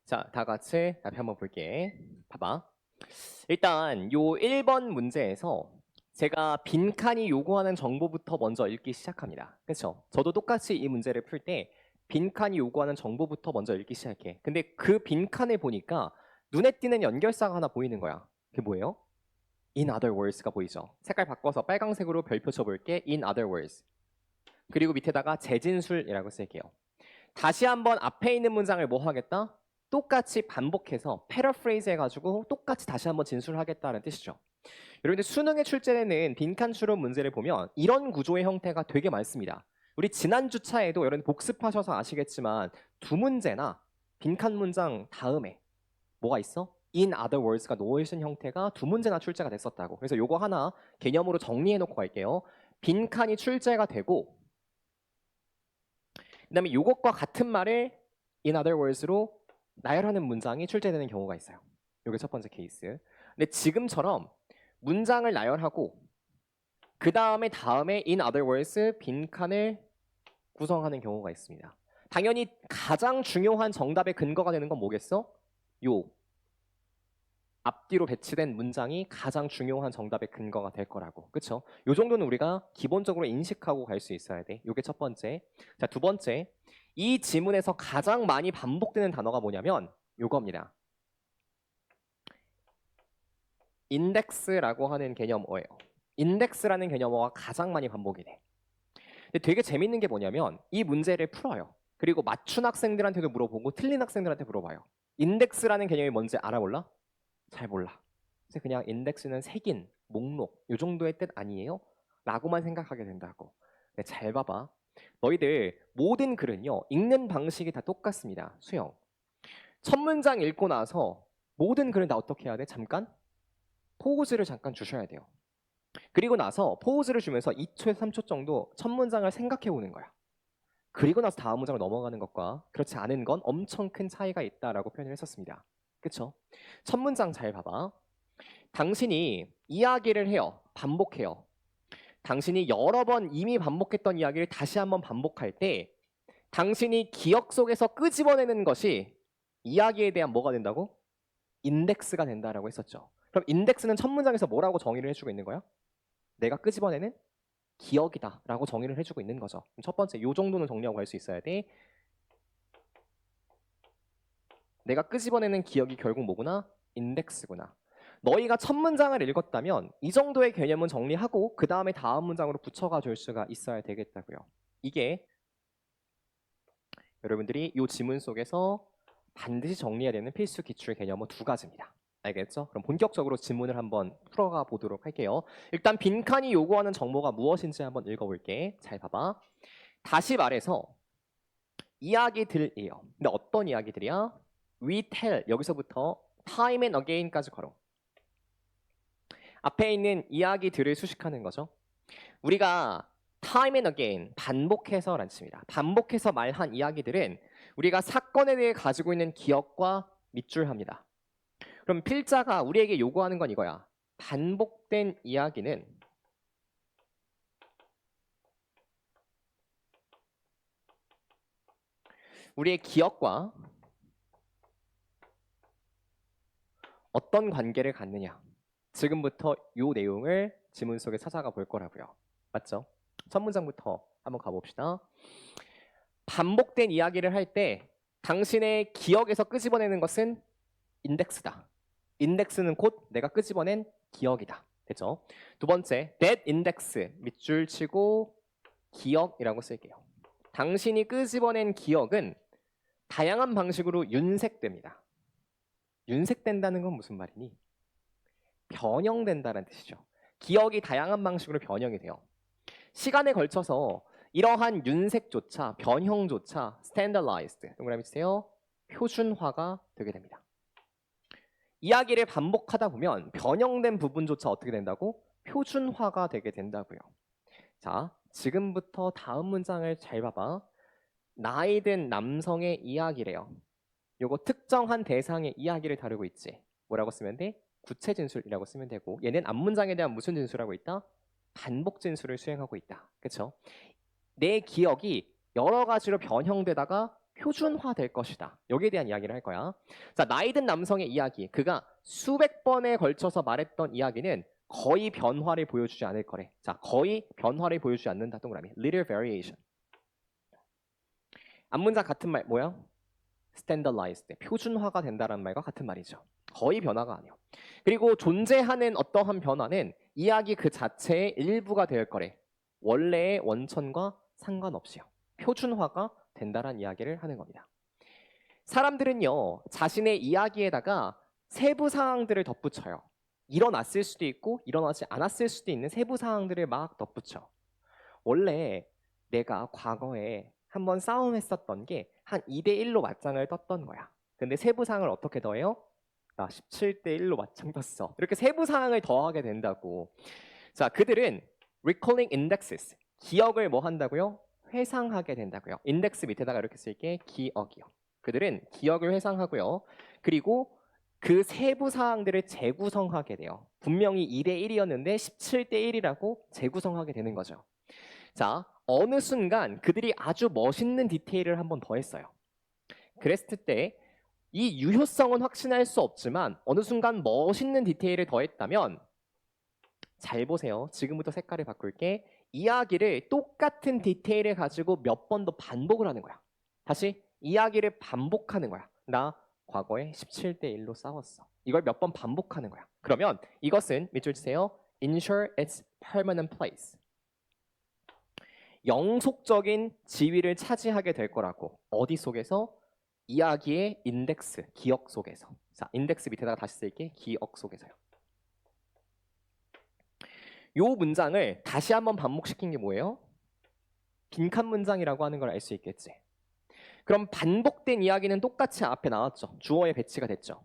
자, 다 같이 답이 한번 볼게. 봐봐. 일단 요 1번 문제에서 제가 빈칸이 요구하는 정보부터 먼저 읽기 시작합니다. 그렇죠? 저도 똑같이 이 문제를 풀 때 빈칸이 요구하는 정보부터 먼저 읽기 시작해. 근데 그 빈칸에 보니까 눈에 띄는 연결사가 하나 보이는 거야. 그게 뭐예요? In other words가 보이죠? 색깔 바꿔서 빨강색으로 별표 쳐볼게. In other words. 그리고 밑에다가 재진술이라고 쓸게요. 다시 한번 앞에 있는 문장을 뭐 하겠다? 똑같이 반복해서 패러프레이즈 해가지고 똑같이 다시 한번 진술하겠다는 뜻이죠. 여러분들 수능에 출제되는 빈칸 추론 문제를 보면 이런 구조의 형태가 되게 많습니다. 우리 지난 주차에도 여러분 복습하셔서 아시겠지만 두 문제나 빈칸 문장 다음에 뭐가 있어? In other words가 놓여있는 형태가 두 문제나 출제가 됐었다고. 그래서 요거 하나 개념으로 정리해 놓고 갈게요. 빈칸이 출제가 되고 그 다음에 요것과 같은 말을 in other words로 나열하는 문장이 출제되는 경우가 있어요. 요게 첫 번째 케이스. 근데 지금처럼 문장을 나열하고 그 다음에 in other words 빈칸을 구성하는 경우가 있습니다. 당연히 가장 중요한 정답의 근거가 되는 건 뭐겠어? 요 앞뒤로 배치된 문장이 가장 중요한 정답의 근거가 될 거라고. 그쵸? 요 정도는 우리가 기본적으로 인식하고 갈 수 있어야 돼. 요게 첫 번째. 자, 두 번째. 이 지문에서 가장 많이 반복되는 단어가 뭐냐면 요겁니다. 인덱스라고 하는 개념어예요. 인덱스라는 개념어가 가장 많이 반복이 돼. 근데 되게 재밌는 게 뭐냐면 이 문제를 풀어요. 그리고 맞춘 학생들한테도 물어보고 틀린 학생들한테 물어봐요. 인덱스라는 개념이 뭔지 알아볼라? 잘 몰라. 그래서 그냥 인덱스는 색인, 목록 요 정도의 뜻 아니에요? 라고만 생각하게 된다고. 근데 잘 봐봐. 너희들 모든 글은요. 읽는 방식이 다 똑같습니다. 수영. 첫 문장 읽고 나서 모든 글은 다 어떻게 해야 돼? 잠깐 포즈를 잠깐 주셔야 돼요. 그리고 나서 포즈를 주면서 2초에서 3초 정도 첫 문장을 생각해 보는 거야. 그리고 나서 다음 문장을 넘어가는 것과 그렇지 않은 건 엄청 큰 차이가 있다라고 표현을 했었습니다. 그쵸? 첫 문장 잘 봐봐. 당신이 이야기를 해요. 반복해요. 당신이 여러 번 이미 반복했던 이야기를 다시 한번 반복할 때 당신이 기억 속에서 끄집어내는 것이 이야기에 대한 뭐가 된다고? 인덱스가 된다라고 했었죠. 그럼 인덱스는 첫 문장에서 뭐라고 정의를 해주고 있는 거야? 내가 끄집어내는 기억이다 라고 정의를 해주고 있는 거죠. 첫 번째 요 정도는 정리하고 갈 수 있어야 돼. 내가 끄집어내는 기억이 결국 뭐구나? 인덱스구나. 너희가 첫 문장을 읽었다면 이 정도의 개념은 정리하고 그 다음에 다음 문장으로 붙여가 줄 수가 있어야 되겠다고요. 이게 여러분들이 이 지문 속에서 반드시 정리해야 되는 필수 기출 개념은 두 가지입니다. 알겠죠? 그럼 본격적으로 지문을 한번 풀어가 보도록 할게요. 일단 빈칸이 요구하는 정보가 무엇인지 한번 읽어볼게. 잘 봐봐. 다시 말해서 이야기들이에요. 근데 어떤 이야기들이야? We tell 여기서부터 time and again까지 걸어. 앞에 있는 이야기들을 수식하는 거죠. 우리가 time and again 반복해서란 씁니다. 반복해서 말한 이야기들은 우리가 사건에 대해 가지고 있는 기억과 밑줄합니다. 그럼 필자가 우리에게 요구하는 건 이거야. 반복된 이야기는 우리의 기억과 어떤 관계를 갖느냐. 지금부터 요 내용을 지문 속에 찾아가 볼 거라고요. 맞죠? 첫 문장부터 한번 가봅시다. 반복된 이야기를 할 때 당신의 기억에서 끄집어내는 것은 인덱스다. 인덱스는 곧 내가 끄집어낸 기억이다. 됐죠? 두 번째, that index 밑줄 치고 기억이라고 쓸게요. 당신이 끄집어낸 기억은 다양한 방식으로 윤색됩니다. 윤색된다는 건 무슨 말이니? 변형된다는 뜻이죠. 기억이 다양한 방식으로 변형이 돼요. 시간에 걸쳐서 이러한 윤색조차 변형조차 standardized 동그라미 치세요. 표준화가 되게 됩니다. 이야기를 반복하다 보면 변형된 부분조차 어떻게 된다고? 표준화가 되게 된다고요. 자, 지금부터 다음 문장을 잘 봐봐. 나이 든 남성의 이야기래요. 요거 특정한 대상의 이야기를 다루고 있지. 뭐라고 쓰면 돼? 구체 진술이라고 쓰면 되고 얘는 앞문장에 대한 무슨 진술하고 있다? 반복 진술을 수행하고 있다. 그쵸? 내 기억이 여러 가지로 변형되다가 표준화될 것이다. 여기에 대한 이야기를 할 거야. 자, 나이 든 남성의 이야기. 그가 수백 번에 걸쳐서 말했던 이야기는 거의 변화를 보여주지 않을 거래. 자, 거의 변화를 보여주지 않는다. 동그라미. Little variation. 앞문장 같은 말 뭐야? standardized. 표준화가 된다는 말과 같은 말이죠. 거의 변화가 아니요. 그리고 존재하는 어떠한 변화는 이야기 그 자체의 일부가 될 거래. 원래의 원천과 상관없이요. 표준화가 된다는 이야기를 하는 겁니다. 사람들은요, 자신의 이야기에다가 세부 사항들을 덧붙여요. 일어났을 수도 있고 일어나지 않았을 수도 있는 세부 사항들을 막 덧붙여. 원래 내가 과거에 한번 싸움했었던 게 한 2대1로 맞짱을 떴던 거야. 근데 세부 사항을 어떻게 더해요? 나 17대1로 맞짱 떴어. 이렇게 세부 사항을 더하게 된다고. 자, 그들은 recalling indexes, 기억을 뭐 한다고요? 회상하게 된다고요. 인덱스 밑에다가 이렇게 쓸게, 기억이요. 그들은 기억을 회상하고요. 그리고 그 세부 사항들을 재구성하게 돼요. 분명히 2대1이었는데 17대1이라고 재구성하게 되는 거죠. 자, 어느 순간 그들이 아주 멋있는 디테일을 한번 더했어요. 그랬을 때 이 유효성은 확신할 수 없지만 어느 순간 멋있는 디테일을 더했다면 잘 보세요. 지금부터 색깔을 바꿀게. 이야기를 똑같은 디테일을 가지고 몇 번 더 반복을 하는 거야. 다시 이야기를 반복하는 거야. 나 과거에 17대1로 싸웠어. 이걸 몇 번 반복하는 거야. 그러면 이것은 밑줄 치세요. Ensure its permanent place. 영속적인 지위를 차지하게 될 거라고. 어디 속에서? 이야기의 인덱스, 기억 속에서. 자, 인덱스 밑에다가 다시 쓸게. 기억 속에서요. 요 문장을 다시 한번 반복시킨 게 뭐예요? 빈칸 문장이라고 하는 걸 알 수 있겠지. 그럼 반복된 이야기는 똑같이 앞에 나왔죠. 주어에 배치가 됐죠.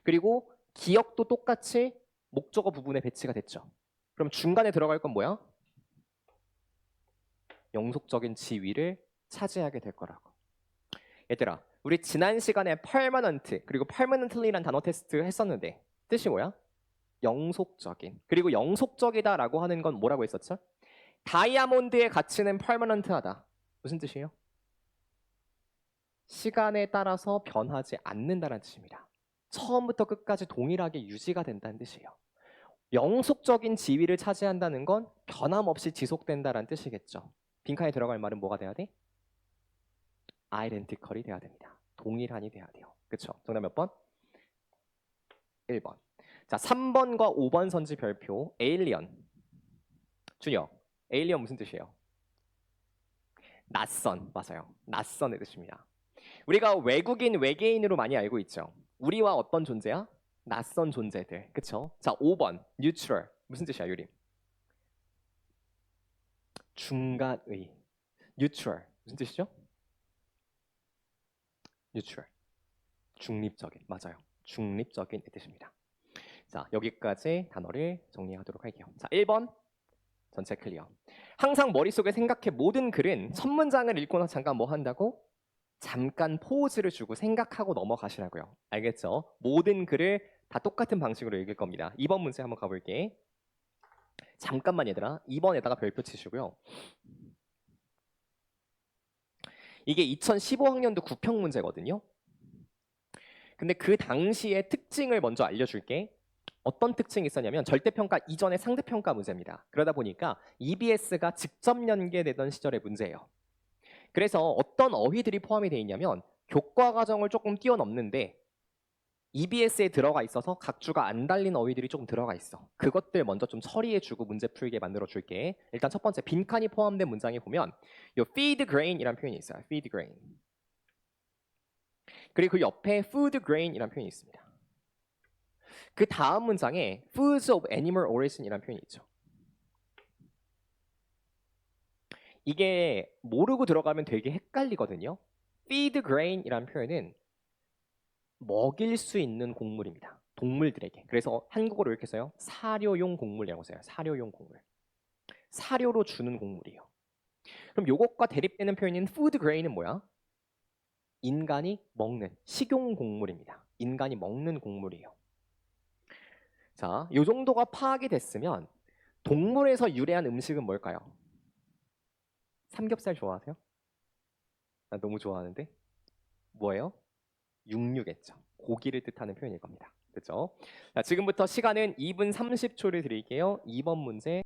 그리고 기억도 똑같이 목적어 부분에 배치가 됐죠. 그럼 중간에 들어갈 건 뭐야? 영속적인 지위를 차지하게 될 거라고. 얘들아, 우리 지난 시간에 permanent 그리고 permanently란 단어 테스트 했었는데 뜻이 뭐야? 영속적인. 그리고 영속적이다라고 하는 건 뭐라고 했었죠? 다이아몬드의 가치는 permanent하다. 무슨 뜻이에요? 시간에 따라서 변하지 않는다는 뜻입니다. 처음부터 끝까지 동일하게 유지가 된다는 뜻이에요. 영속적인 지위를 차지한다는 건 변함없이 지속된다는 뜻이겠죠. 빈칸에 들어갈 말은 뭐가 돼야 돼? identical이 돼야 됩니다. 동일한이 돼야 돼요. 그쵸? 정답 몇 번? 1번. 자, 3번과 5번 선지 별표 alien. 준혁, alien 무슨 뜻이에요? 낯선. 맞아요. 낯선의 뜻입니다. 우리가 외국인, 외계인으로 많이 알고 있죠. 우리와 어떤 존재야? 낯선 존재들. 그쵸? 자, 5번 neutral. 무슨 뜻이야, 유림? 중간의. neutral. 무슨 뜻이죠? neutral. 중립적인. 맞아요. 중립적인 뜻입니다. 자, 여기까지 단어를 정리하도록 할게요. 자, 1번 전체 클리어. 항상 머릿속에 생각해. 모든 글은 첫 문장을 읽고 나서 잠깐 뭐 한다고? 잠깐 포즈를 주고 생각하고 넘어가시라고요. 알겠죠? 모든 글을 다 똑같은 방식으로 읽을 겁니다. 2번 문제 한번 가볼게. 잠깐만 얘들아. 2번에다가 별표 치시고요. 이게 2015학년도 구평 문제거든요. 근데 그 당시의 특징을 먼저 알려줄게. 어떤 특징이 있었냐면 절대평가 이전의 상대평가 문제입니다. 그러다 보니까 EBS가 직접 연계되던 시절의 문제예요. 그래서 어떤 어휘들이 포함이 되어 있냐면 교과 과정을 조금 뛰어넘는데 EBS에 들어가 있어서 각주가 안 달린 어휘들이 조금 들어가 있어. 그것들 먼저 좀 처리해주고 문제 풀게 만들어줄게. 일단 첫 번째 빈칸이 포함된 문장에 보면 요 feed grain이라는 표현이 있어요. feed grain. 그리고 그 옆에 food grain이라는 표현이 있습니다. 그 다음 문장에 foods of animal origin이라는 표현이 있죠. 이게 모르고 들어가면 되게 헷갈리거든요. feed grain이라는 표현은 먹일 수 있는 곡물입니다. 동물들에게. 그래서 한국어로 이렇게 써요. 사료용 곡물이라고 써요. 사료용 곡물. 사료로 주는 곡물이에요. 그럼 요것과 대립되는 표현인 food grain은 뭐야? 인간이 먹는 식용 곡물입니다. 인간이 먹는 곡물이에요. 자, 요 정도가 파악이 됐으면 동물에서 유래한 음식은 뭘까요? 삼겹살 좋아하세요? 나 너무 좋아하는데. 뭐예요? 육류겠죠. 고기를 뜻하는 표현일 겁니다. 그렇죠? 자, 지금부터 시간은 2분 30초를 드릴게요. 2번 문제